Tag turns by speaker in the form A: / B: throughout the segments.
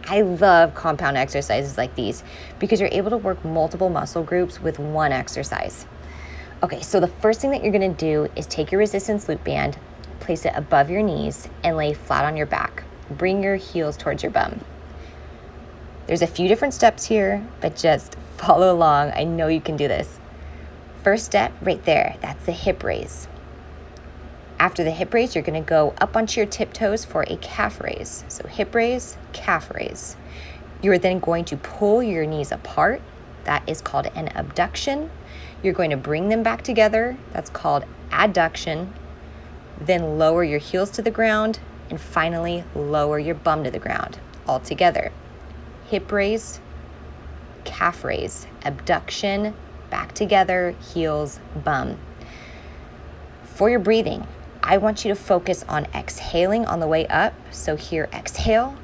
A: I love compound exercises like these because you're able to work multiple muscle groups with one exercise. Okay, so the first thing that you're gonna do is take your resistance loop band, place it above your knees, and lay flat on your back. Bring your heels towards your bum. There's a few different steps here, but just follow along. I know you can do this. First step right there, that's the hip raise. After the hip raise, you're gonna go up onto your tiptoes for a calf raise. So hip raise, calf raise. You're then going to pull your knees apart. That is called an abduction. You're going to bring them back together. That's called adduction. Then lower your heels to the ground, and finally lower your bum to the ground all together. Hip raise, calf raise, abduction, back together, heels, bum. For your breathing, I want you to focus on exhaling on the way up. So here, exhale,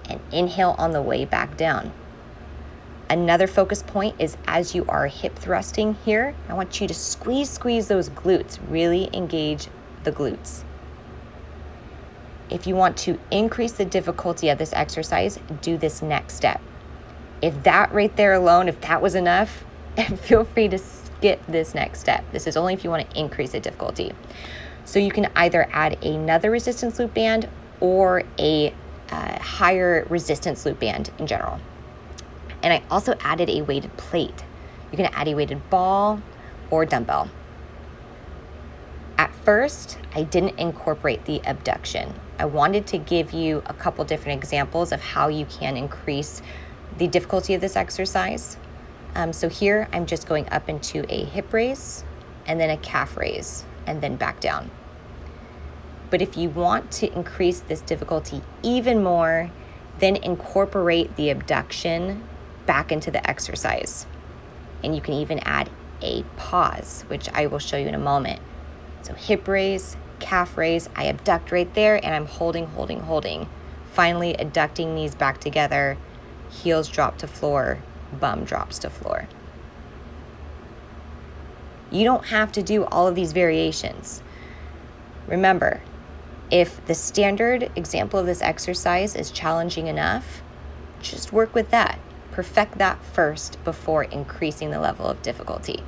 A: and inhale on the way back down. Another focus point is as you are hip thrusting here, I want you to squeeze those glutes, really engage the glutes. If you want to increase the difficulty of this exercise, do this next step. If that right there alone, if that was enough, feel free to skip this next step. This is only if you want to increase the difficulty. So you can either add another resistance loop band or a higher resistance loop band in general. And I also added a weighted plate. You can add a weighted ball or dumbbell. At first, I didn't incorporate the abduction. I wanted to give you a couple different examples of how you can increase the difficulty of this exercise. So here, I'm just going up into a hip raise and then a calf raise and then back down. But if you want to increase this difficulty even more, then incorporate the abduction back into the exercise. And you can even add a pause, which I will show you in a moment. So hip raise, calf raise, I abduct right there and I'm holding. Finally adducting knees back together, heels drop to floor, bum drops to floor. You don't have to do all of these variations. Remember, if the standard example of this exercise is challenging enough, just work with that. Perfect that first before increasing the level of difficulty.